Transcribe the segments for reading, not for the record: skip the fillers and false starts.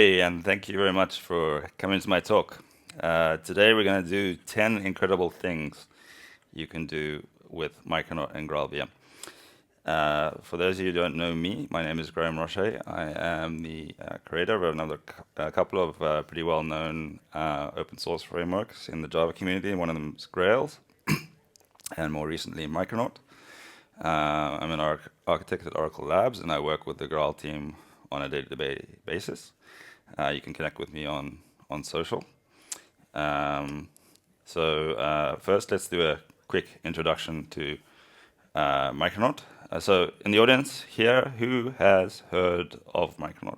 everybody, and thank you very much for coming to my talk. Today we're going to do 10 incredible things you can do with Micronaut and GraalVM. For those of you who don't know me, my name is Graeme Rocher. I am the creator of a couple of pretty well-known open source frameworks in the Java community. One of them is Grails, and more recently Micronaut. I'm an architect at Oracle Labs, and I work with the Graal team on a day-to-day basis. You can connect with me on social. First, let's do a quick introduction to Micronaut. So in the audience here, who has heard of Micronaut?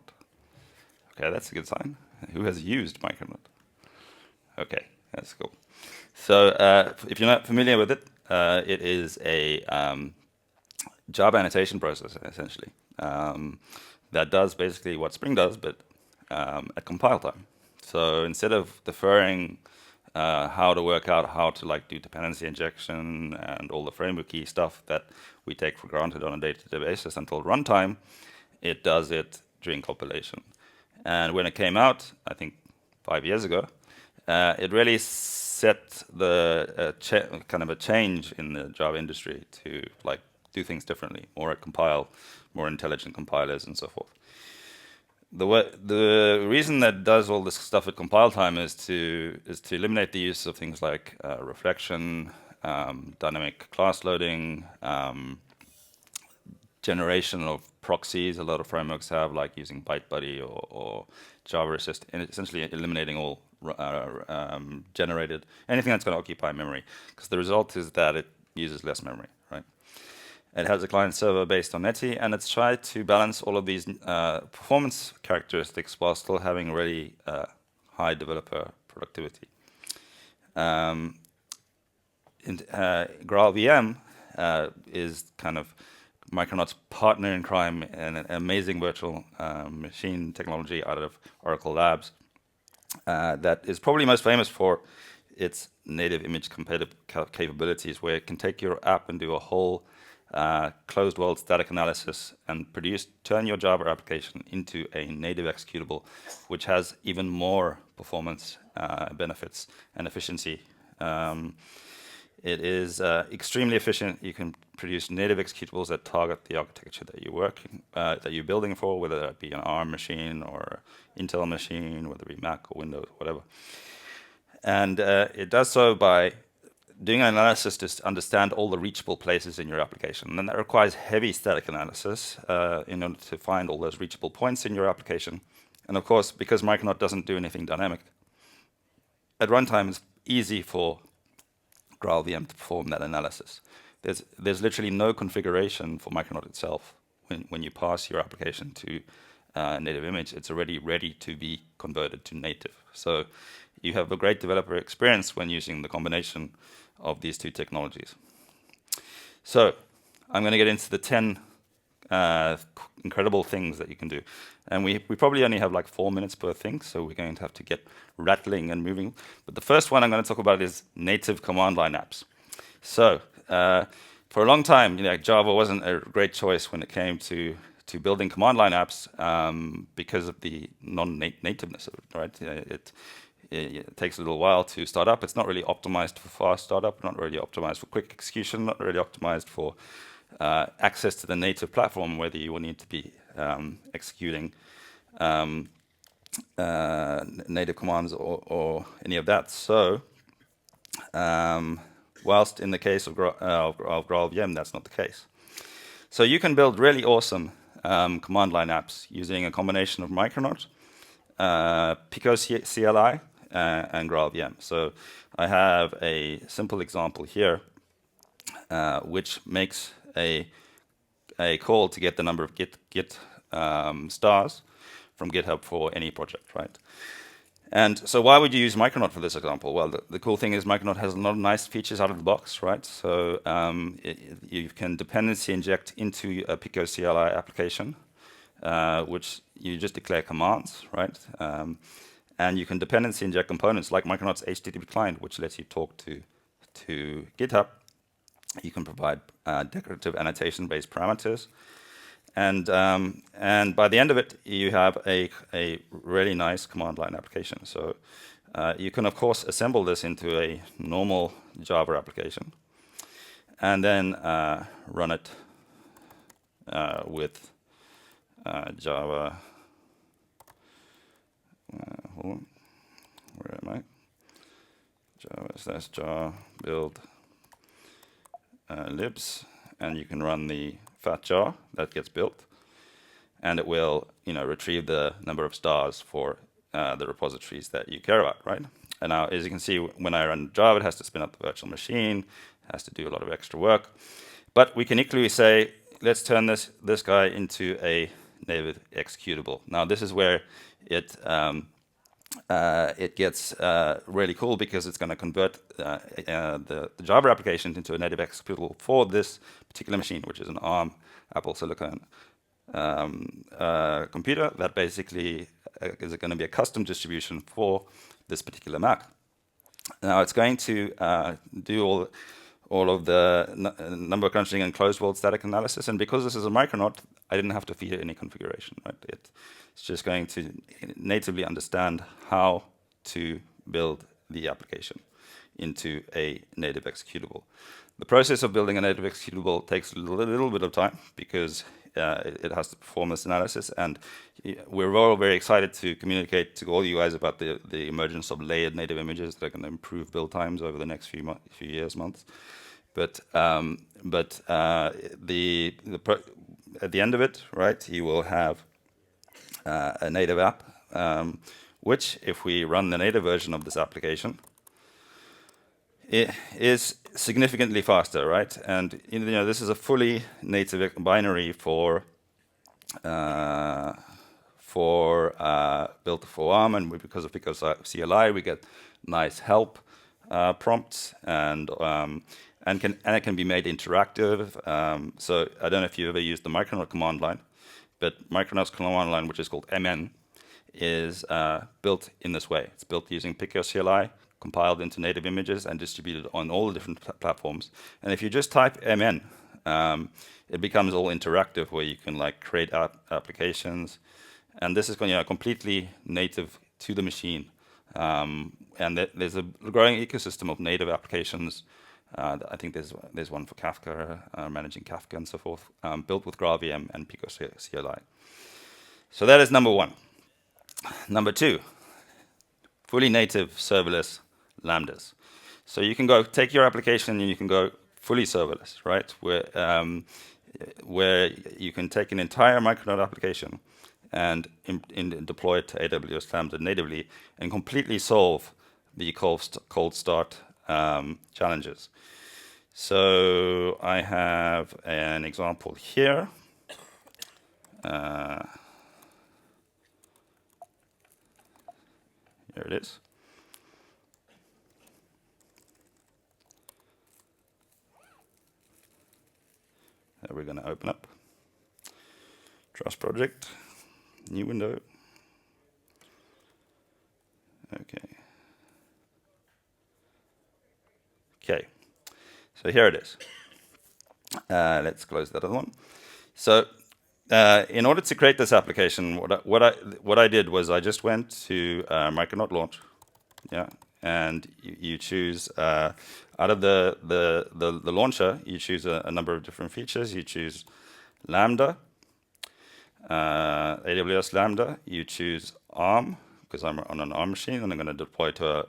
Okay, that's a good sign. Who has used Micronaut? Okay, that's cool. So if you're not familiar with it, it is a Java annotation process, essentially, that does basically what Spring does, but at compile time. So instead of deferring how to work out how to do dependency injection and all the framework key stuff that we take for granted on a day-to-day basis until runtime, it does it during compilation. And when it came out, I think 5 years ago, it really set the kind of a change in the Java industry to do things differently, more at compile, more intelligent compilers, and so forth. The reason that does all this stuff at compile time is to eliminate the use of things like reflection, dynamic class loading, generation of proxies. A lot of frameworks have, like using ByteBuddy or Java Assist, and essentially eliminating all generated anything that's going to occupy memory, because the result is that it uses less memory, right? It has a client server based on Netty, and it's tried to balance all of these performance characteristics while still having really high developer productivity. GraalVM is kind of Micronaut's partner in crime and an amazing virtual machine technology out of Oracle Labs that is probably most famous for its native image capabilities, where it can take your app and do a whole closed world static analysis and turn your Java application into a native executable, which has even more performance benefits and efficiency. It is extremely efficient. You can produce native executables that target the architecture that you're building for, whether that be an ARM machine or Intel machine, whether it be Mac or Windows, whatever. And it does so by doing an analysis to understand all the reachable places in your application. And that requires heavy static analysis in order to find all those reachable points in your application. And of course, because Micronaut doesn't do anything dynamic, at runtime it's easy for GraalVM to perform that analysis. There's literally no configuration for Micronaut itself. When you pass your application to native image, it's already ready to be converted to native. So you have a great developer experience when using the combination of these two technologies. So I'm going to get into the 10 incredible things that you can do. And we probably only have 4 minutes per thing, so we're going to have to get rattling and moving. But the first one I'm going to talk about is native command line apps. So for a long time, Java wasn't a great choice when it came to building command line apps because of the non-nativeness of it, right? It takes a little while to start up. It's not really optimized for fast startup, not really optimized for quick execution, not really optimized for access to the native platform, whether you will need to be executing native commands or any of that. So whilst in the case of GraalVM, that's not the case. So you can build really awesome command line apps using a combination of Micronaut, Pico CLI, and GraalVM. So I have a simple example here, which makes a call to get the number of git stars from GitHub for any project, right? And so why would you use Micronaut for this example? Well, the cool thing is Micronaut has a lot of nice features out of the box, right? So you can dependency inject into a Pico CLI application, which you just declare commands, right? And you can dependency inject components like Micronaut's HTTP client, which lets you talk to GitHub. You can provide decorative annotation-based parameters. and by the end of it, you have a really nice command line application. So you can, of course, assemble this into a normal Java application, and then run it with Java. Hold on, where am I? Java/jar build libs, and you can run the fat jar that gets built, and it will, retrieve the number of stars for the repositories that you care about, right? And now, as you can see, when I run Java, it has to spin up the virtual machine, has to do a lot of extra work. But we can equally say, let's turn this guy into a native executable. Now, this is where it gets really cool, because it's going to convert the Java application into a native executable for this particular machine, which is an ARM Apple Silicon computer that basically is going to be a custom distribution for this particular Mac. Now, it's going to do all of the number crunching and closed world static analysis, and because this is a Micronaut, I didn't have to feed it any configuration, right? It's just going to natively understand how to build the application into a native executable. The process of building a native executable takes a little bit of time, because it has to perform this analysis, and we're all very excited to communicate to all you guys about the emergence of layered native images that are going to improve build times over the next few years, months. But at the end of it, right, you will have a native app, which, if we run the native version of this application, it is significantly faster, right? And this is a fully native binary for built for ARM, and because of CLI, we get nice help prompts, and it can be made interactive. So I don't know if you ever used the Micronaut command line, but Micronaut's command line, which is called MN, is built in this way. It's built using Pick Your CLI, compiled into native images, and distributed on all the different platforms. And if you just type MN, it becomes all interactive, where you can create applications. And this is completely native to the machine. And there's a growing ecosystem of native applications. I think there's one for Kafka, managing Kafka and so forth, built with GraalVM and Pico CLI. So that is number one. Number two, fully native serverless Lambdas. So you can go take your application and you can go fully serverless, right? Where you can take an entire Micronaut application and deploy it to AWS Lambda natively and completely solve the cold start challenges. So I have an example here. Here it is. That we're going to open up. Trust project, new window. Okay. So here it is. Let's close that other one. So in order to create this application, what I did was I just went to Micronaut launch, and you choose out of the launcher, you choose a number of different features. You choose Lambda, AWS Lambda. You choose ARM, because I'm on an ARM machine, and I'm going to deploy to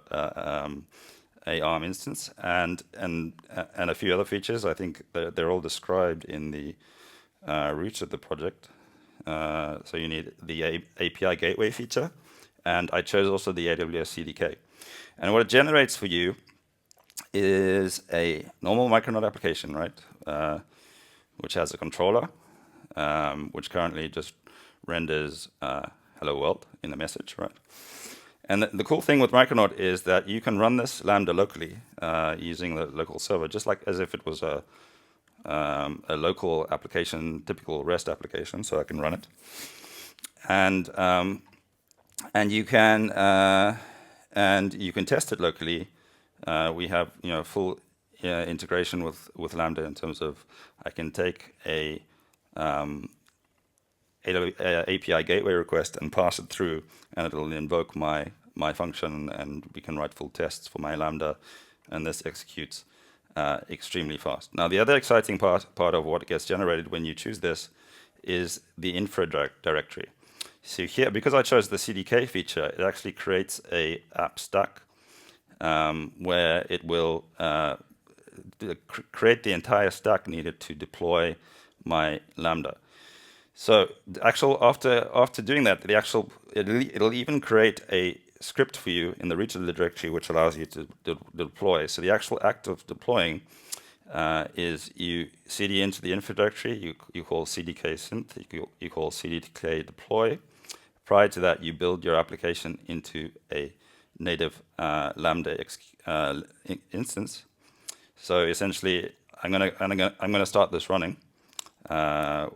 a ARM instance, and a few other features. I think they're all described in the roots of the project. So you need the API gateway feature, and I chose also the AWS CDK. And what it generates for you is a normal Micronaut application, right? Which has a controller, which currently just renders hello world in the message, right? And the cool thing with Micronaut is that you can run this Lambda locally using the local server, just like as if it was a local application, typical REST application. So I can run it, and you can test it locally. We have full integration with Lambda in terms of I can take a API gateway request and pass it through, and it'll invoke my function, and we can write full tests for my Lambda, and this executes extremely fast. Now, the other exciting part of what gets generated when you choose this is the infra directory. So here, because I chose the CDK feature, it actually creates a app stack where it will create the entire stack needed to deploy my Lambda. So the actual after doing that, it'll even create a script for you in the root of the directory, which allows you to deploy. So the actual act of deploying is you cd into the infra directory, you call cdk synth, you call cdk deploy. Prior to that, you build your application into a native Lambda instance. So essentially, I'm gonna start this running to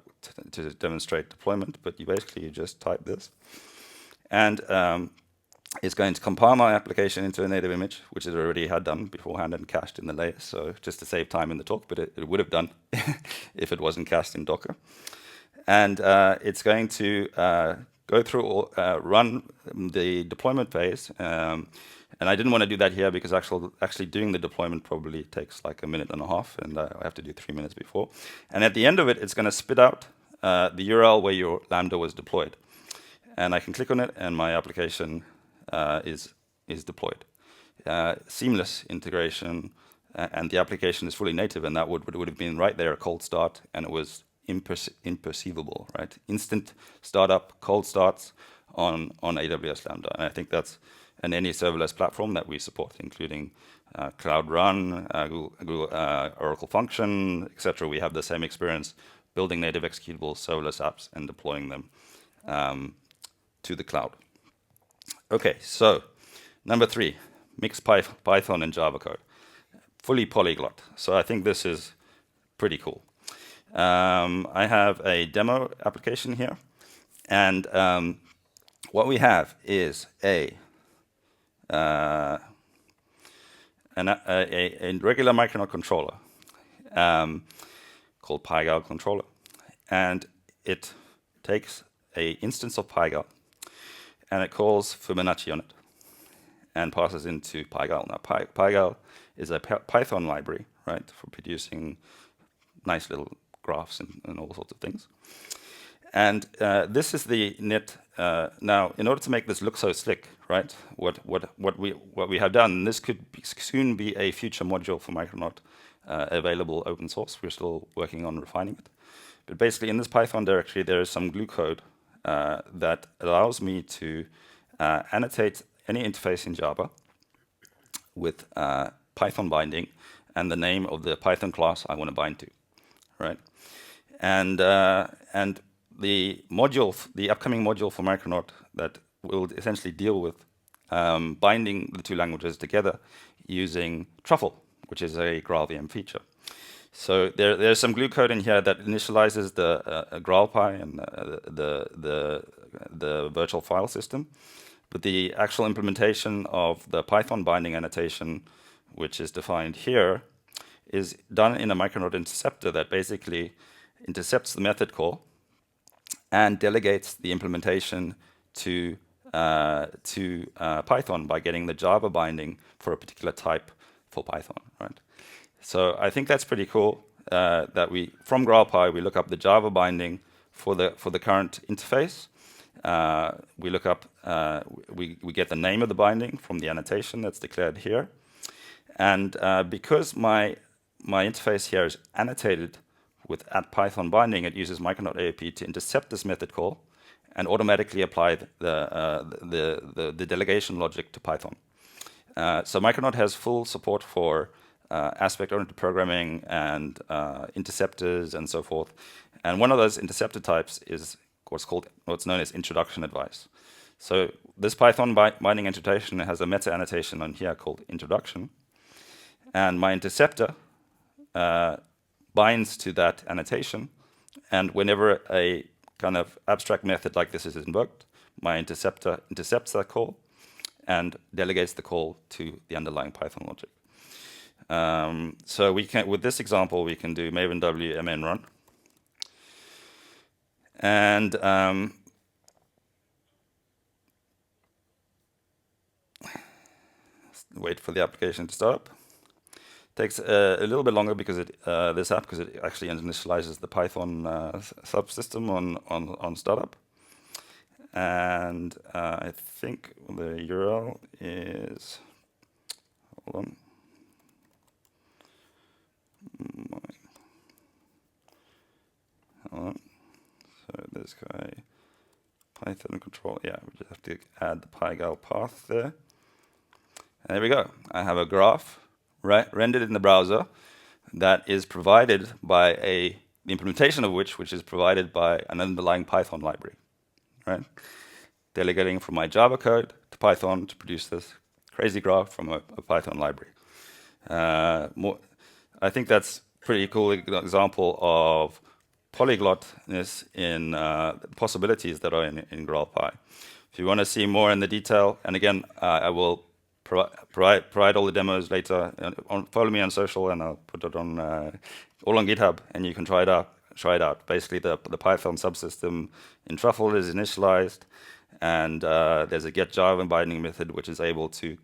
demonstrate deployment. But you just type this, and it's going to compile my application into a native image, which it already had done beforehand and cached in the layers. So just to save time in the talk, but it would have done if it wasn't cached in Docker. And it's going to go through run the deployment phase. And I didn't want to do that here because actually doing the deployment probably takes like a minute and a half, and I have to do 3 minutes before. And at the end of it, it's going to spit out the URL where your Lambda was deployed. And I can click on it, and my application is deployed. Seamless integration, and the application is fully native, and that would have been right there, a cold start, and it was imperceivable, right? Instant startup, cold starts on AWS Lambda. And I think that's in any serverless platform that we support, including Cloud Run, Google Oracle Function, etc. We have the same experience building native executable serverless apps and deploying them to the cloud. Okay, so number 3, mix Python and Java code, fully polyglot. So I think this is pretty cool. I have a demo application here, and what we have is a regular Micronaut controller called Pygal controller, and it takes an instance of Pygal, and it calls Fibonacci on it, and passes into Pygal. Now, Pygal is a Python library, right, for producing nice little graphs and all sorts of things. And this is the net. Now, in order to make this look so slick, right, what we have done, this could soon be a future module for Micronaut, available open source. We're still working on refining it. But basically, in this Python directory, there is some glue code that allows me to annotate any interface in Java with Python binding and the name of the Python class I want to bind to, right? And the upcoming module for Micronaut that will essentially deal with binding the two languages together using Truffle, which is a GraalVM feature. So there's some glue code in here that initializes the GraalPy and the virtual file system. But the actual implementation of the Python binding annotation, which is defined here, is done in a Micronaut interceptor that basically intercepts the method call and delegates the implementation to Python by getting the Java binding for a particular type for Python, right? So I think that's pretty cool. That from GraalPy we look up the Java binding for the current interface. We look up we get the name of the binding from the annotation that's declared here, and because my interface here is annotated with @Python binding, it uses Micronaut AAP to intercept this method call and automatically apply the delegation logic to Python. So Micronaut has full support for aspect-oriented programming and interceptors and so forth. And one of those interceptor types is what's known as introduction advice. So this Python binding annotation has a meta annotation on here called introduction, and my interceptor binds to that annotation, and whenever a kind of abstract method like this is invoked, my interceptor intercepts that call and delegates the call to the underlying Python logic. So with this example, we can do maven w mn run, And wait for the application to start up. Takes a little bit longer because this app, because it actually initializes the Python subsystem on startup. And I think the URL is, hold on. Hold on. So this guy, Python control, yeah, we just have to add the PyGal path there. And there we go. I have a graph rendered in the browser that is provided by the implementation of which is provided by an underlying Python library, right? Delegating from my Java code to Python to produce this crazy graph from a Python library. I think that's a pretty cool example of polyglotness in possibilities that are in GraalPy. If you want to see more in the detail, and again, I will provide all the demos later. Follow me on social, and I'll put it on all on GitHub, and you can try it out. Basically, the Python subsystem in Truffle is initialized, and there's a get Java binding method which is able to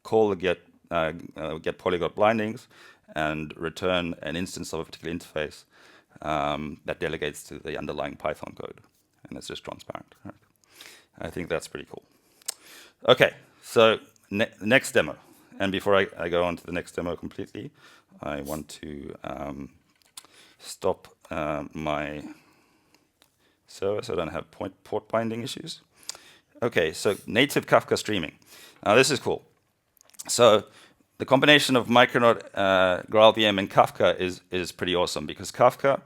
call the get polyglot bindings and return an instance of a particular interface that delegates to the underlying Python code, and it's just transparent. Right? I think that's pretty cool. Okay, so next demo, and before I go on to the next demo completely, I want to stop my server so I don't have port binding issues. Okay, so native Kafka streaming. Now this is cool. So the combination of Micronaut, GraalVM, and Kafka is pretty awesome, because Kafka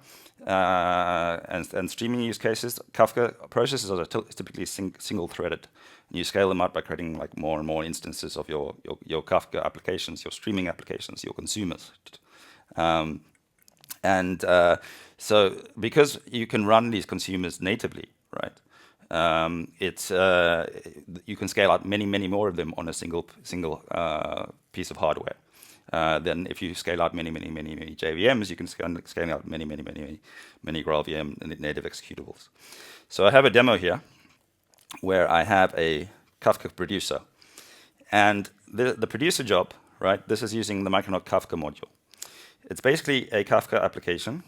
and streaming use cases, Kafka processes are typically single-threaded. You scale them out by creating like more and more instances of your Kafka applications, your streaming applications, your consumers. So because you can run these consumers natively, right? You can scale out many more of them on a single piece of hardware. Then if you scale out many JVMs, you can scale out many GraalVM native executables. So I have a demo here where I have a Kafka producer. And the producer job, right, this is using the Micronaut Kafka module. It's basically a Kafka application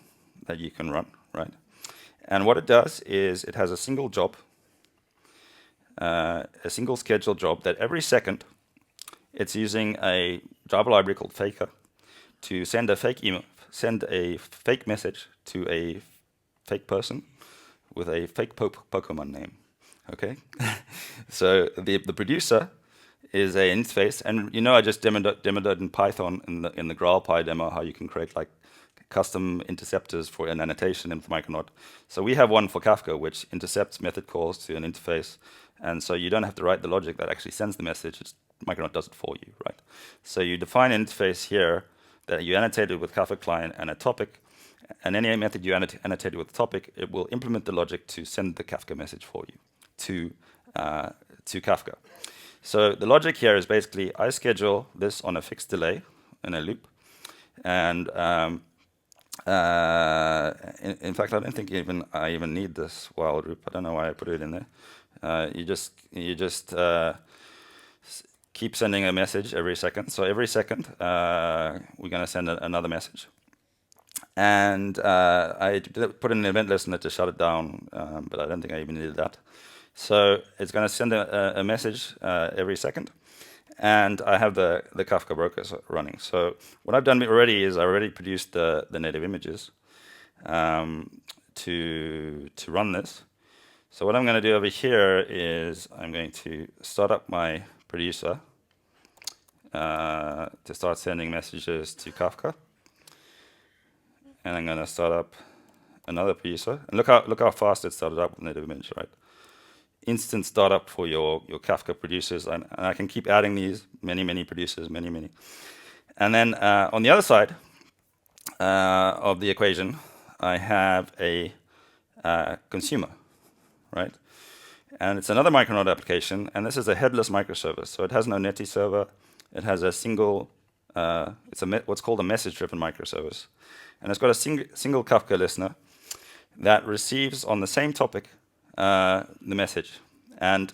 that you can run, right? And what it does is it has a single job, a single scheduled job that every second it's using a Java library called Faker to send a fake email, send a fake message to a fake person with a fake Pokemon name. Okay, so the producer is an interface, and I just demoed in Python in the GraalPy demo how you can create like custom interceptors for an annotation in Micronaut. So we have one for Kafka which intercepts method calls to an interface, and so you don't have to write the logic that actually sends the message. Micronaut does it for you, right? So you define an interface here that you annotated with Kafka client and a topic, and any method you annotated with the topic, it will implement the logic to send the Kafka message for you to Kafka. So the logic here is basically I schedule this on a fixed delay in a loop, and in fact, I don't think I even need this while loop. I don't know why I put it in there. You just keep sending a message every second. So every second, we're going to send another message. And I put in an event listener to shut it down, but I don't think I even needed that. So it's going to send a message every second. And I have the Kafka brokers running. So what I've done already is I already produced the native images to run this. So what I'm going to do over here is I'm going to start up my producer to start sending messages to Kafka. And I'm going to start up another producer. And look how fast it started up with native image, right? Instant startup for your Kafka producers, and I can keep adding these many producers, many. And then on the other side of the equation, I have a consumer, right? And it's another Micronaut application, and this is a headless microservice. So it has no netty server. It has a single, what's called a message-driven microservice, and it's got a single Kafka listener. that receives on the same topic the message, and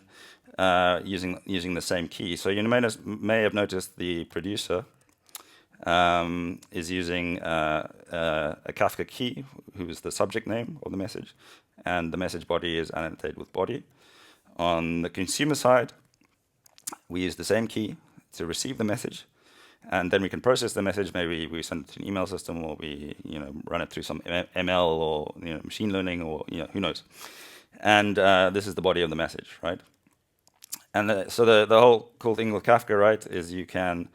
using the same key. So you may have noticed the producer is using a Kafka key, who is the subject name of the message, and the message body is annotated with body. On the consumer side, we use the same key to receive the message, and then we can process the message. Maybe we send it to an email system, or we run it through some ML or machine learning, or who knows. And this is the body of the message, right? And so the whole cool thing with Kafka, right, is you can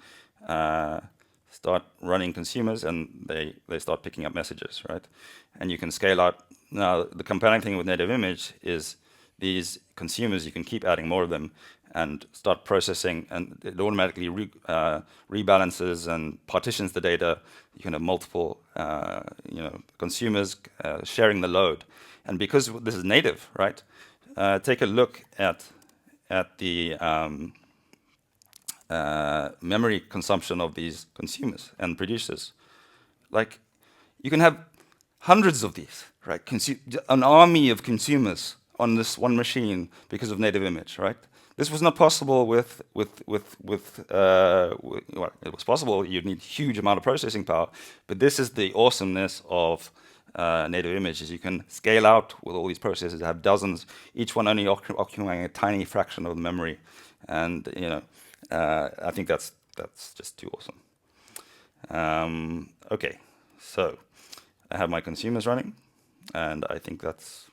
start running consumers, and they start picking up messages, right? And you can scale out. Now, the compelling thing with native image is these consumers, you can keep adding more of them and start processing, and it automatically rebalances and partitions the data. You can have multiple consumers sharing the load. And because this is native, right, take a look at the memory consumption of these consumers and producers. Like, you can have hundreds of these, right? An army of consumers on this one machine because of native image, right? This was not possible with well, it was possible. You'd need huge amount of processing power, but this is the awesomeness of native image, is you can scale out with all these processes, have dozens, each one only occupying a tiny fraction of the memory, and I think that's just too awesome. Okay, so I have my consumers running, and I think that's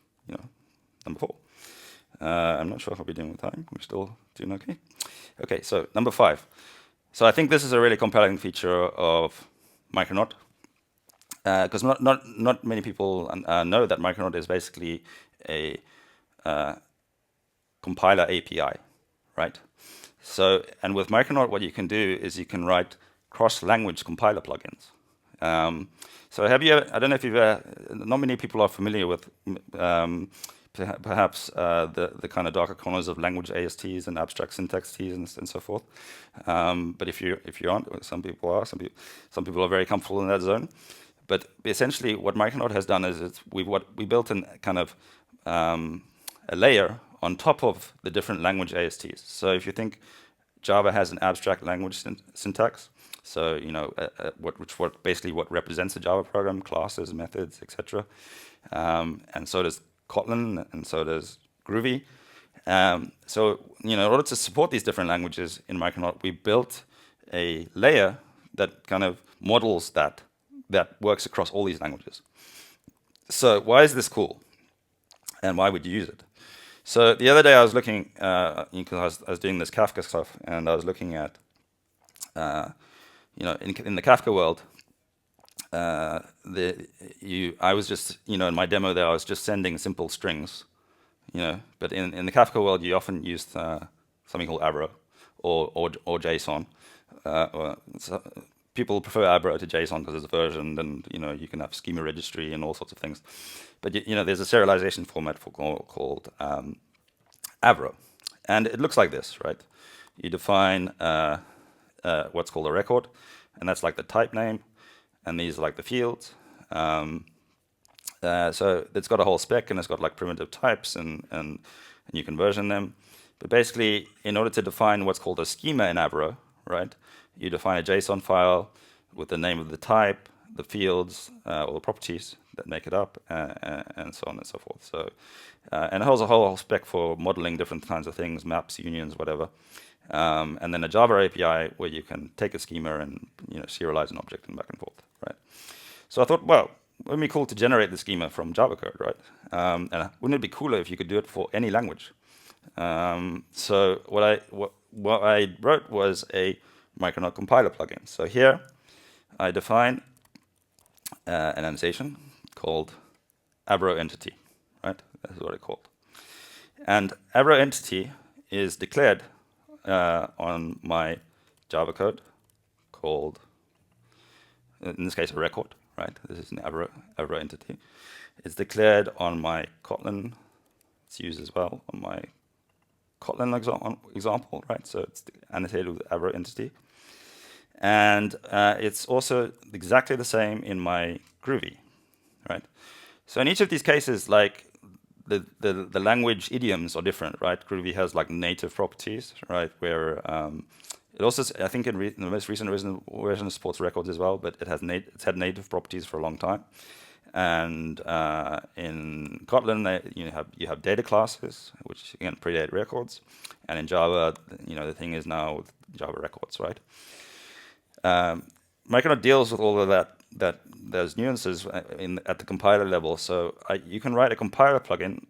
number 4. I'm not sure how we're doing with time. We're still doing okay. Okay, so number 5. So I think this is a really compelling feature of Micronaut, because not many people know that Micronaut is basically a compiler API, right? So, and with Micronaut, what you can do is you can write cross-language compiler plugins. So have you ever, I don't know if you've ever, not many people are familiar with perhaps the kind of darker corners of language ASTs and abstract syntax Ts and so forth. But if you aren't, some people are, some people are very comfortable in that zone. But essentially, what Micronaut has done is we built a kind of a layer on top of the different language ASTs. So if you think Java has an abstract language syntax, so basically what represents a Java program, classes, methods, etc. And so does Kotlin, and so does Groovy. So in order to support these different languages in Micronaut, we built a layer that kind of models that works across all these languages. So why is this cool? And why would you use it? So the other day I was looking, because I was doing this Kafka stuff, and I was looking at, in the Kafka world, I was just, in my demo there, I was just sending simple strings, But in the Kafka world, you often use something called Avro or JSON. People prefer Avro to JSON because it's a version, and you can have schema registry and all sorts of things. But there's a serialization format called Avro, and it looks like this, right? You define what's called a record, and that's like the type name, and these are like the fields. So it's got a whole spec, and it's got like primitive types, and you can version them. But basically, in order to define what's called a schema in Avro, right, you define a JSON file with the name of the type, the fields, or the properties that make it up, and so on and so forth. So, and it holds a whole spec for modeling different kinds of things, maps, unions, whatever. And then a Java API where you can take a schema and serialize an object and back and forth, right? So I thought, well, wouldn't it be cool to generate the schema from Java code, right? And wouldn't it be cooler if you could do it for any language? So what I wrote was a Micronaut compiler plugin. So here I define an annotation called Avro entity, right? That's what it's called. And Avro entity is declared on my Java code called, in this case, a record, right? This is an Avro entity. It's declared on my Kotlin. It's used as well on my Kotlin example, right? So it's annotated with Avro entity. And it's also exactly the same in my Groovy, right? So in each of these cases, like the language idioms are different, right? Groovy has like native properties, right? Where it also, I think in the most recent version supports records as well, but it's had native properties for a long time. And in Kotlin, you have data classes, which again predate records. And in Java, the thing is now with Java records, right? Micronaut deals with all of those nuances at the compiler level. So you can write a compiler plugin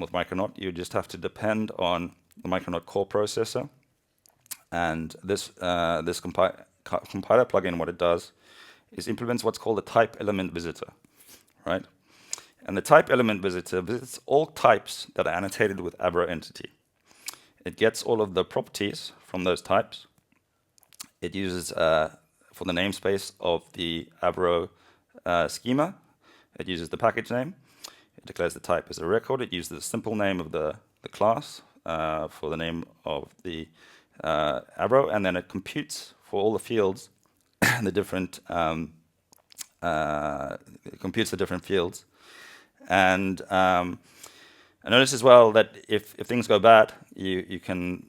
with Micronaut. You just have to depend on the Micronaut core processor. And this compiler plugin, what it does is implements what's called a type element visitor, right? And the type element visitor visits all types that are annotated with Avro entity. It gets all of the properties from those types. It uses for the namespace of the Avro schema. It uses the package name. It declares the type as a record. It uses the simple name of the class for the name of the Avro, and then it computes for all the fields the different it computes the different fields. And I notice as well that if things go bad, you can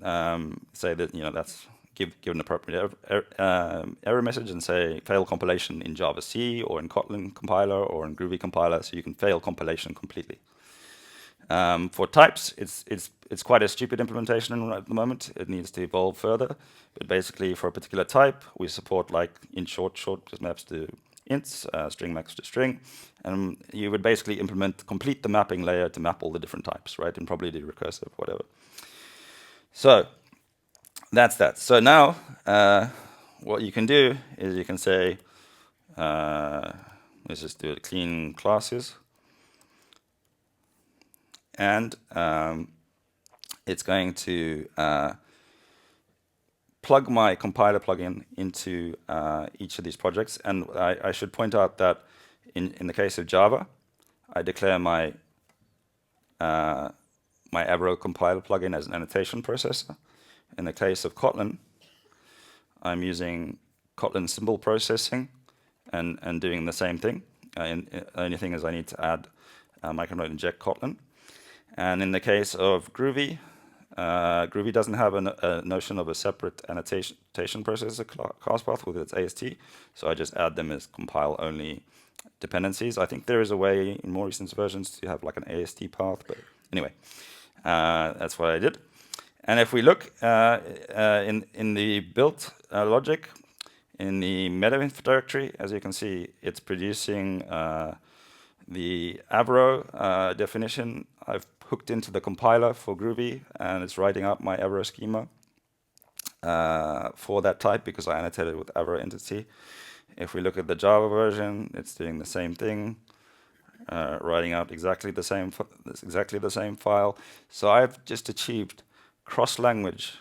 say that that's give an appropriate error message and say fail compilation in Java C or in Kotlin compiler or in Groovy compiler, so you can fail compilation completely. For types, it's quite a stupid implementation at the moment. It needs to evolve further. But basically, for a particular type, we support like in short just maps to ints, string maps to string, and you would basically complete the mapping layer to map all the different types, right? And probably do recursive, whatever. So that's that. So now, what you can do is you can say, let's just do it clean classes. And it's going to plug my compiler plugin into each of these projects. And I should point out that in the case of Java, I declare my Avro compiler plugin as an annotation processor. In the case of Kotlin, I'm using Kotlin symbol processing and doing the same thing. The only thing is I need to add Micronaut inject Kotlin. And in the case of Groovy, Groovy doesn't have a notion of a separate annotation processor class path with its AST, so I just add them as compile-only dependencies. I think there is a way in more recent versions to have like an AST path, but anyway, that's what I did. And if we look in the build logic, in the meta-inf directory, as you can see, it's producing the Avro definition. I've hooked into the compiler for Groovy, and it's writing out my Avro schema for that type because I annotated with Avro entity. If we look at the Java version, it's doing the same thing, writing out exactly the same file. So I've just achieved cross-language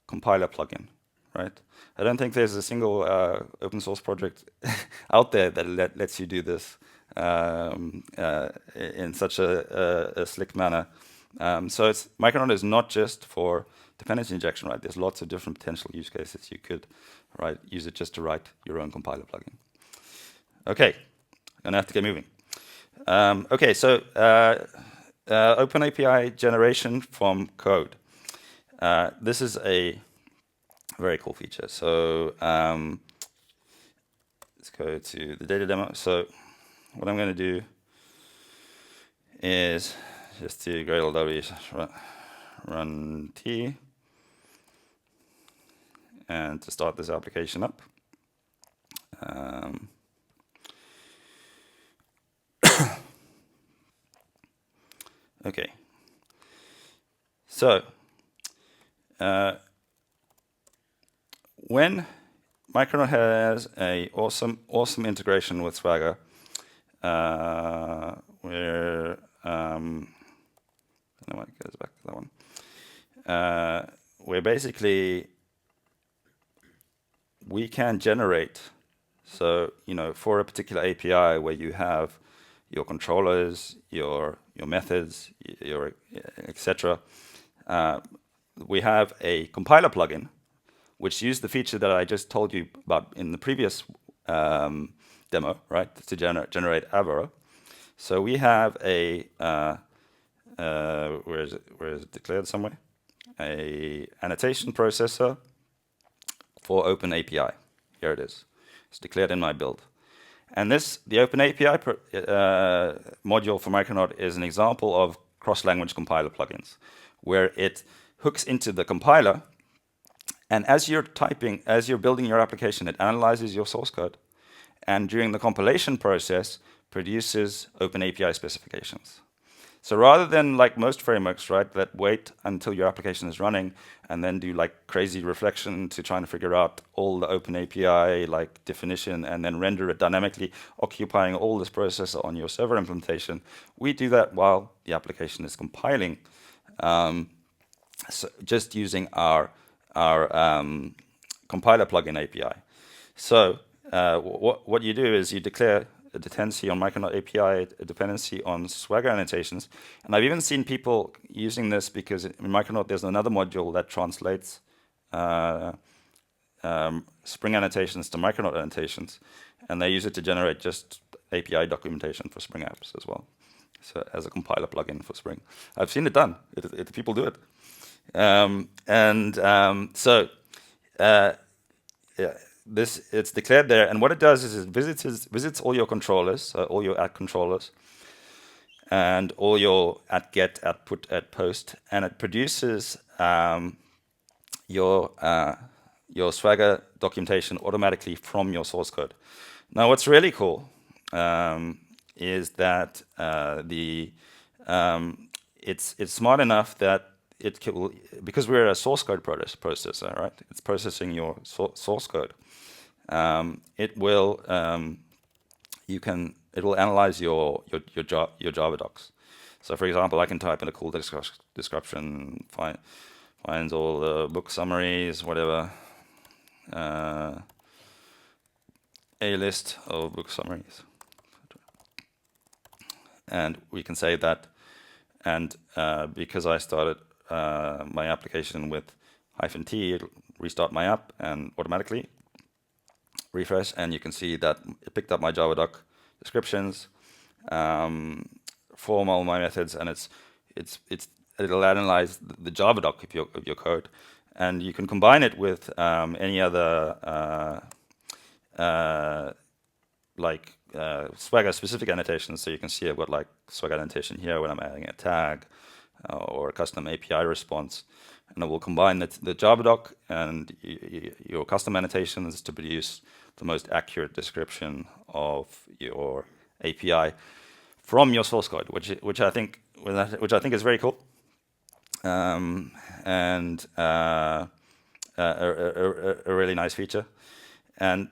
compiler plugin, right? I don't think there's a single open source project out there that lets you do this in such a slick manner. So Micronaut is not just for dependency injection, right? There's lots of different potential use cases you could use it just to write your own compiler plugin. Okay, gonna have to get moving. Okay, so OpenAPI generation from code. This is a very cool feature. So let's go to the data demo. So what I'm going to do is just do GraalVM run T and to start this application up. Okay. So when Micronaut has a awesome integration with Swagger, where I don't know why it goes back to that one. Where basically we can generate, so for a particular API where you have your controllers, your methods, your etc. We have a compiler plugin which used the feature that I just told you about in the previous demo, right? To generate Avro. So we have a where is it? Where is it declared somewhere? A annotation processor for OpenAPI. Here it is. It's declared in my build. And this, the OpenAPI module for Micronaut is an example of cross-language compiler plugins, where it hooks into the compiler, and as you're building your application, it analyzes your source code, and during the compilation process, produces OpenAPI specifications. So rather than like most frameworks, right, that wait until your application is running and then do like crazy reflection to try and figure out all the OpenAPI like definition and then render it dynamically, occupying all this processor on your server implementation, we do that while the application is compiling, so just using our compiler plugin API. So what you do is you declare a dependency on Micronaut API, a dependency on Swagger annotations. And I've even seen people using this because in Micronaut there's another module that translates Spring annotations to Micronaut annotations. And they use it to generate just API documentation for Spring apps as well. So as a compiler plugin for Spring. I've seen it done. People do it. Yeah. It's declared there, and what it does is it visits all your controllers, all your at controllers, and all your at get, at put, at post, and it produces your Swagger documentation automatically from your source code. Now, what's really cool is that it's smart enough that because we're a source code processor, right? It's processing your source code. It will analyze your Java docs. So, for example, I can type in a cool description, finds all the book summaries, whatever, a list of book summaries, and we can say that. And because I started my application with -t, it'll restart my app and automatically refresh, and you can see that it picked up my Java doc descriptions, form all my methods, and it'll analyze the Java doc of your code, and you can combine it with any other Swagger specific annotations. So you can see I've got like Swagger annotation here when I'm adding a tag or a custom API response, and it will combine the Java doc and your custom annotations to produce the most accurate description of your API from your source code, which I think is very cool, and a really nice feature, and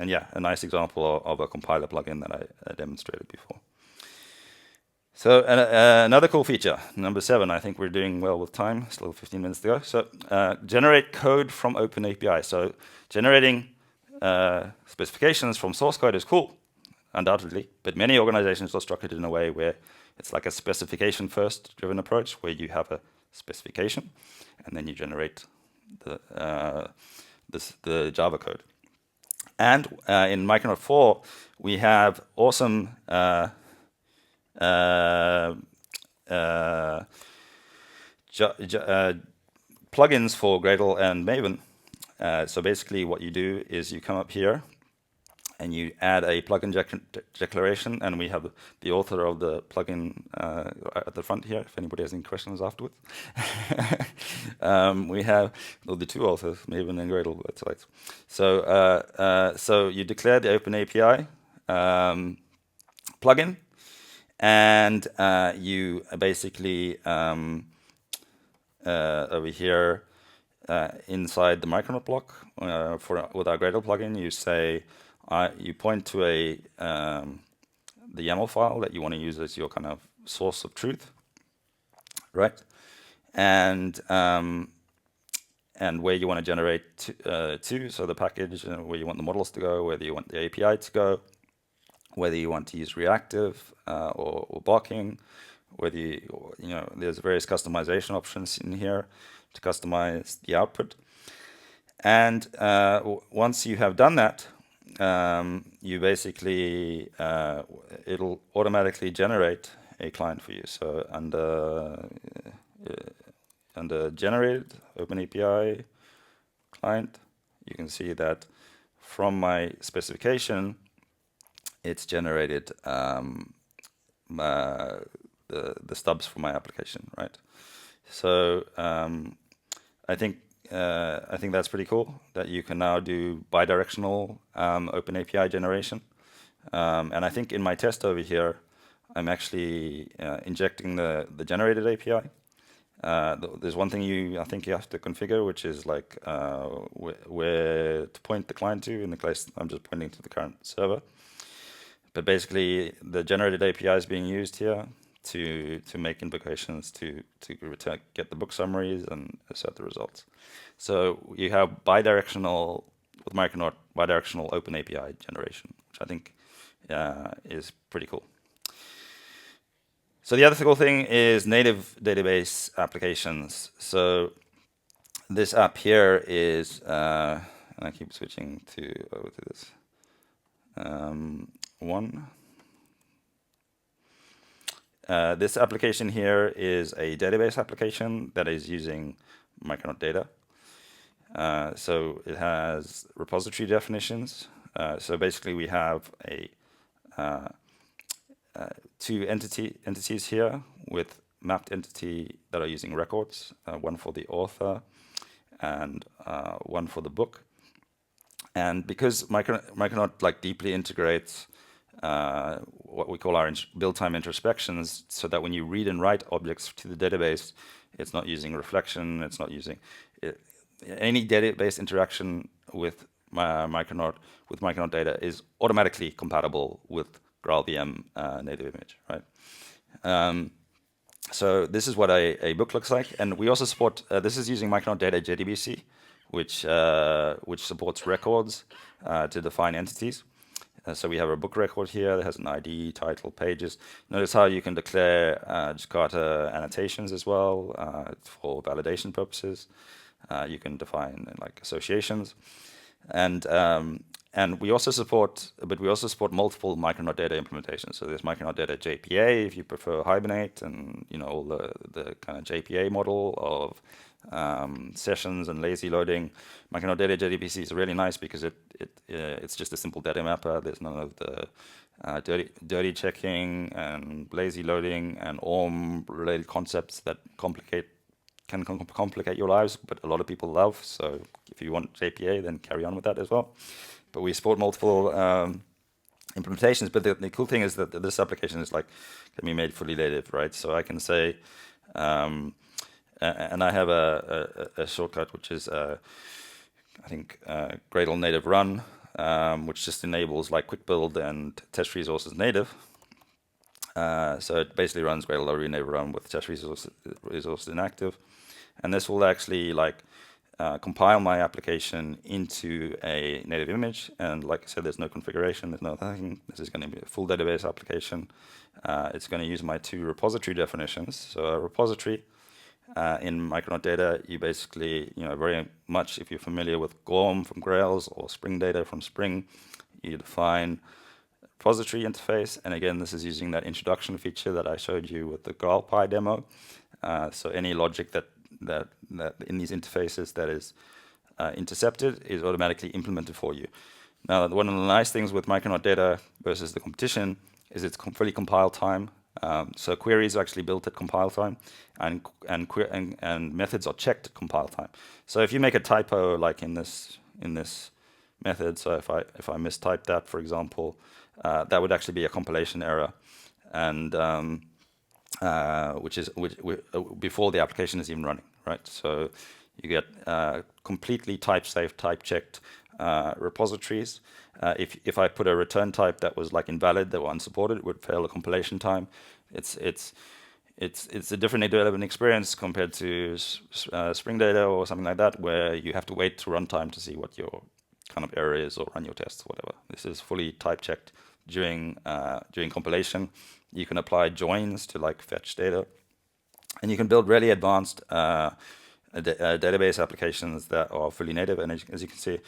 yeah, a nice example of a compiler plugin that I demonstrated before. So another cool feature, number 7. I think we're doing well with time. Still 15 minutes to go. So generate code from OpenAPI. So generating specifications from source code is cool, undoubtedly. But many organizations are structured in a way where it's like a specification first driven approach, where you have a specification and then you generate the Java code. And in Micronaut 4, we have awesome plugins for Gradle and Maven. So basically what you do is you come up here and you add a plugin declaration, and we have the author of the plugin at the front here, if anybody has any questions afterwards. We have the 2 authors, Maven and Gradle websites. So you declare the OpenAPI plugin, and you basically over here inside the Micronaut block with our Gradle plugin, you say you point to the YAML file that you want to use as your kind of source of truth, right? And where you want to generate to, so the package, where you want the models to go, whether you want the API to go, whether you want to use reactive or blocking, whether there's various customization options in here to customize the output. And once you have done that, you basically, it'll automatically generate a client for you. So under generated OpenAPI client, you can see that from my specification, it's generated the stubs for my application, right? So I think that's pretty cool that you can now do bidirectional OpenAPI generation. And I think in my test over here, I'm actually injecting the generated API. There's one thing I think you have to configure, which is like where to point the client to. In the case, I'm just pointing to the current server. But basically, the generated API is being used here to make invocations to get the book summaries and assert the results. So you have bidirectional with Micronaut, bidirectional OpenAPI generation, which I think is pretty cool. So the other cool thing is native database applications. So this app here is, and I keep switching over to this one. This application here is a database application that is using Micronaut data. So it has repository definitions. So basically we have two entities here with mapped entity that are using records, one for the author and one for the book. And because Micronaut like deeply integrates what we call our build-time introspections, so that when you read and write objects to the database, it's not using reflection, it's not using any database interaction with Micronaut data is automatically compatible with GraalVM Native Image, right? So this is what a book looks like, and we also support. This is using Micronaut data JDBC, which supports records to define entities. So we have a book record here that has an ID, title, pages. Notice how you can declare Jakarta annotations as well for validation purposes. You can define like associations, and we also support, multiple Micronaut data implementations. So there's Micronaut data JPA if you prefer Hibernate, and all the kind of JPA model of sessions and lazy loading. Micronaut data JDBC is really nice because it's just a simple data mapper. There's none of the dirty checking and lazy loading and ORM related concepts that can complicate your lives, but a lot of people love. So if you want JPA, then carry on with that as well. But we support multiple implementations. But the cool thing is that this application is can be made fully native, right? So I can say, and I have a shortcut which is I think Gradle native run, which just enables quick build and test resources native. So it basically runs Gradle native run with test resources inactive. And this will actually compile my application into a native image. And like I said, there's no configuration, there's no nothing. This is going to be a full database application. It's going to use my two repository definitions. So a repository in Micronaut data, you basically, very much if you're familiar with GORM from Grails or Spring data from Spring, you define repository interface. And again, this is using that introduction feature that I showed you with the GraalPy demo. So any logic that in these interfaces that is intercepted is automatically implemented for you. Now, one of the nice things with Micronaut data versus the competition is it's fully compile time. So queries are actually built at compile time, and methods are checked at compile time. So if you make a typo in this method, so if I mistype that, for example, that would actually be a compilation error, and which before the application is even running, right? So you get completely type-safe, type-checked repositories. If I put a return type that was invalid, that were unsupported, it would fail the compilation time. It's a different development experience compared to Spring Data or something like that, where you have to wait to runtime to see what your kind of error is or run your tests, whatever. This is fully type-checked during compilation. You can apply joins to fetch data, and you can build really advanced database applications that are fully native. And as you can see,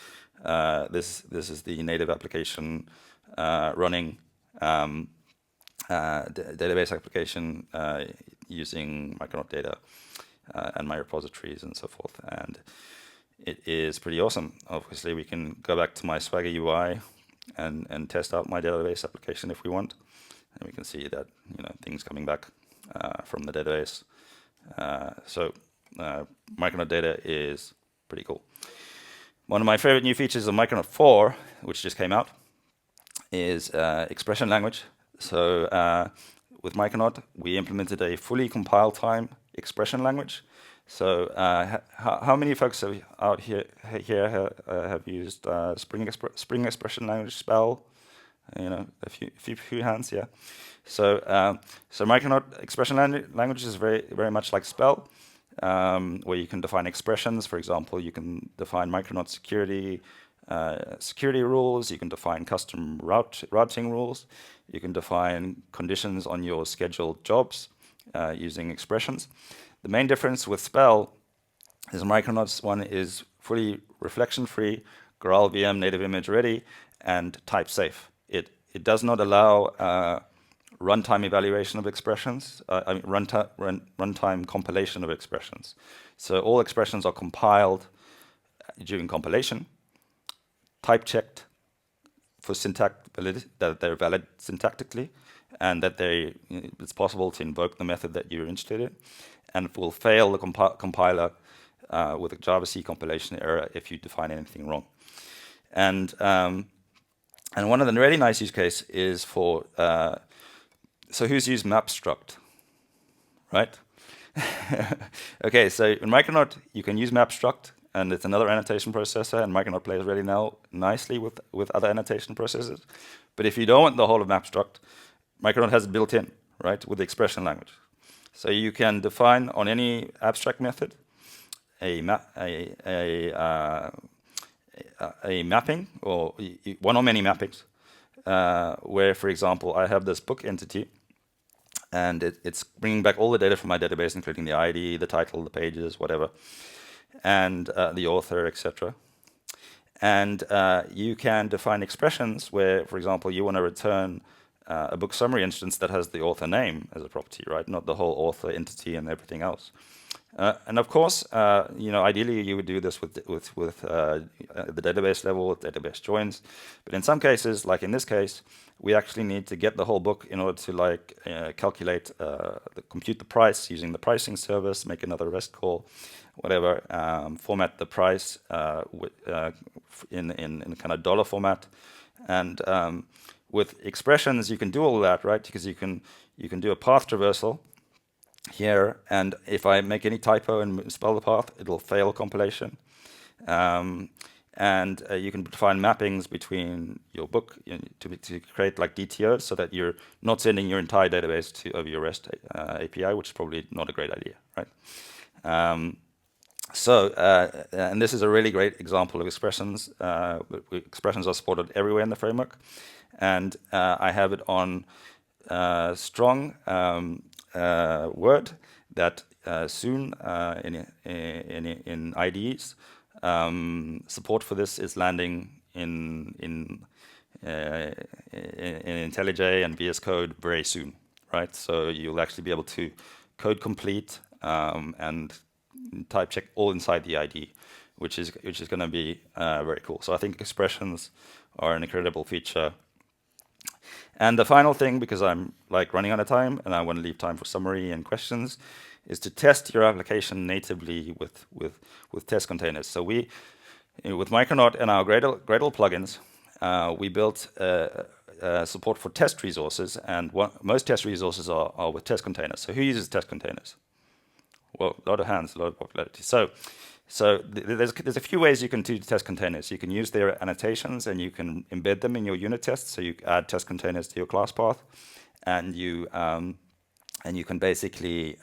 this is the native application running database application using Micronaut data and my repositories and so forth. And it is pretty awesome. Obviously, we can go back to my Swagger UI and test out my database application if we want. And we can see that things coming back from the database. So Micronaut data is pretty cool. One of my favorite new features of Micronaut 4, which just came out, is expression language. So with Micronaut, we implemented a fully compile time expression language. So how many folks out here have used Spring expression language spell? A few hands, yeah. So Micronaut expression language is very much like spell, where you can define expressions. For example, you can define Micronaut security rules. You can define custom routing rules. You can define conditions on your scheduled jobs using expressions. The main difference with spell is Micronaut's one is fully reflection-free, GraalVM Native Image ready, and type safe. It does not allow runtime evaluation of expressions. Runtime compilation of expressions. So all expressions are compiled during compilation, type checked for syntax validity, that they're valid syntactically, and that it's possible to invoke the method that you're interested in, and will fail the compiler with a JavaC compilation error if you define anything wrong. And one of the really nice use case is for so who's used map struct, right? Okay, so in Micronaut you can use map struct, and it's another annotation processor, and Micronaut plays really nicely with other annotation processors. But if you don't want the whole of map struct, Micronaut has it built in, right, with the expression language. So you can define on any abstract method a mapping, or one or many mappings, where, for example, I have this book entity, and it's bringing back all the data from my database, including the ID, the title, the pages, whatever, and the author, etc. And you can define expressions where, for example, you want to return a book summary instance that has the author name as a property, right? Not the whole author entity and everything else. And of course, ideally you would do this with the database level, with database joins. But in some cases, like in this case, we actually need to get the whole book in order to calculate, compute the price using the pricing service, make another REST call, whatever, format the price in kind of dollar format, and with expressions you can do all that, right? Because you can do a path traversal here, and if I make any typo and spell the path, it'll fail compilation. And you can define mappings between your book to create like DTOs, so that you're not sending your entire database over your REST API, which is probably not a great idea, right? And this is a really great example of expressions. Expressions are supported everywhere in the framework, and I have it on strong Word that soon in IDEs support for this is landing in IntelliJ and VS Code very soon, right? So you'll actually be able to code complete and type check all inside the IDE, which is going to be very cool. So I think expressions are an incredible feature. And the final thing, because I'm running out of time and I want to leave time for summary and questions, is to test your application natively with test containers. So we, with Micronaut and our Gradle plugins, we built support for test resources, and most test resources are with test containers. So who uses test containers? Well, a lot of hands, a lot of popularity. So there's a few ways you can do test containers. You can use their annotations, and you can embed them in your unit tests. So you add test containers to your class path, and you can basically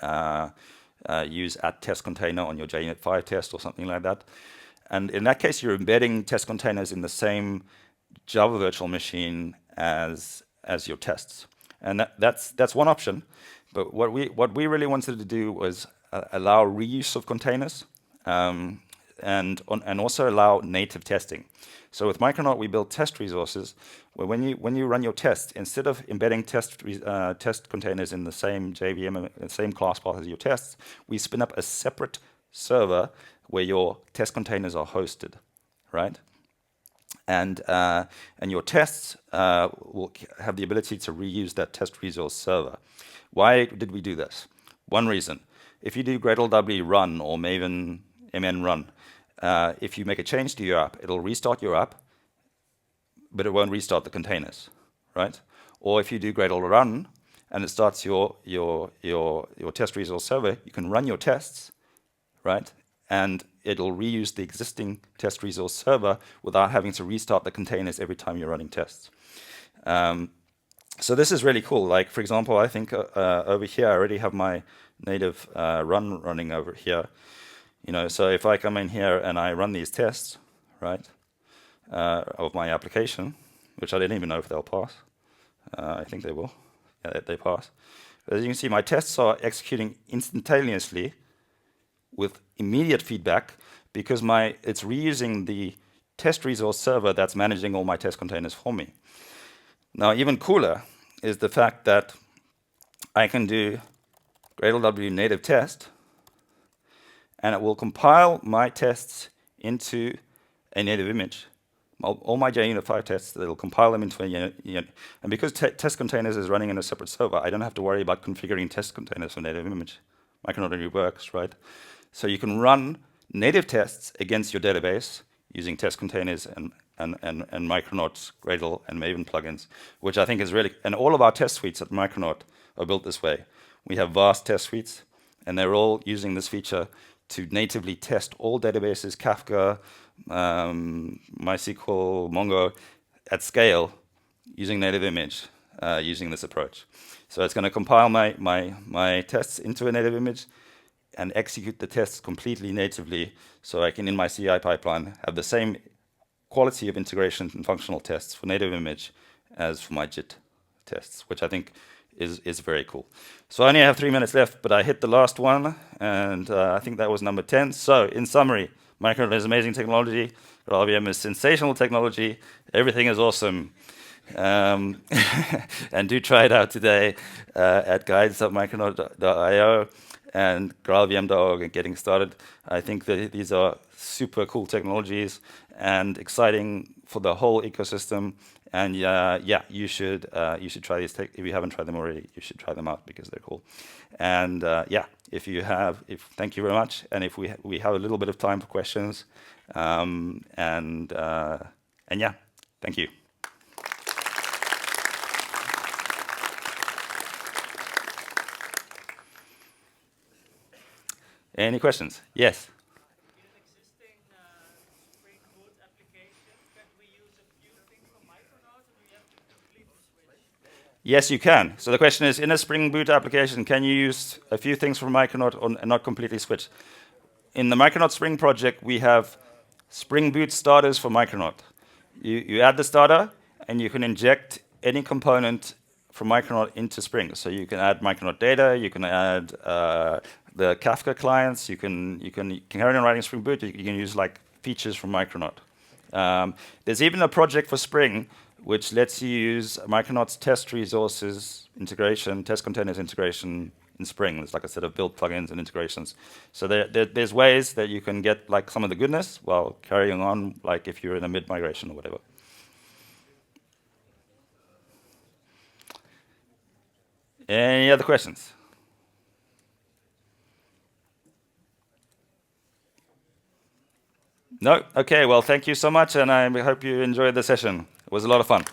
use @testcontainer on your JUnit 5 test or something like that. And in that case, you're embedding test containers in the same Java virtual machine as your tests, and that's one option. But what we really wanted to do was allow reuse of containers. and also allow native testing. So with Micronaut, we build test resources where when you run your tests, instead of embedding test containers in the same JVM, the same class path as your tests, we spin up a separate server where your test containers are hosted, right? And your tests will have the ability to reuse that test resource server. Why did we do this? One reason: if you do GraalVM run or Maven MN run, if you make a change to your app, it'll restart your app, but it won't restart the containers, right? Or if you do Gradle run and it starts your test resource server, you can run your tests, right? And it'll reuse the existing test resource server without having to restart the containers every time you're running tests. So this is really cool. Like, for example, I think over here I already have my native run running over here. So if I come in here and I run these tests, right, of my application, which I didn't even know if they'll pass. I think they will. Yeah, they pass. As you can see, my tests are executing instantaneously with immediate feedback because it's reusing the test resource server that's managing all my test containers for me. Now, even cooler is the fact that I can do GraalVM native test, and it will compile my tests into a native image. All my JUnit 5 tests, it'll compile them into a unit. And because test containers is running in a separate server, I don't have to worry about configuring test containers for native image. Micronaut already works, right? So you can run native tests against your database using test containers and Micronaut, Gradle, and Maven plugins, which I think is really, and all of our test suites at Micronaut are built this way. We have vast test suites, and they're all using this feature to natively test all databases, Kafka, MySQL, Mongo, at scale using native image, using this approach. So it's going to compile my tests into a native image and execute the tests completely natively, so I can, in my CI pipeline, have the same quality of integration and functional tests for native image as for my JIT tests, which I think is very cool. So I only have 3 minutes left, but I hit the last one, and I think that was number 10. So in summary, Micronaut is amazing technology. GraalVM is sensational technology. Everything is awesome. And do try it out today at guides.micronaut.io and graalvm.org and getting started. I think that these are super cool technologies and exciting for the whole ecosystem. And yeah, you should try these. If you haven't tried them already, you should try them out because they're cool. And yeah, thank you very much. And if we have a little bit of time for questions, and yeah, thank you. Any questions? Yes. In an existing Spring Boot application, can we use a few things from Micronaut, or do we have to completely switch? Yes, you can. So the question is, in a Spring Boot application, can you use a few things from Micronaut and not completely switch? In the Micronaut Spring project, we have Spring Boot starters for Micronaut. You add the starter, and you can inject any component from Micronaut into Spring. So you can add Micronaut data, you can add the Kafka clients, you can carry on writing Spring Boot, you can use like features from Micronaut. There's even a project for Spring which lets you use Micronaut's test resources integration, test containers integration in Spring. There's like a set of built plugins and integrations. So there's ways that you can get like some of the goodness while carrying on, like if you're in a mid-migration or whatever. Any other questions? No? Okay, well, thank you so much, and I hope you enjoyed the session. It was a lot of fun.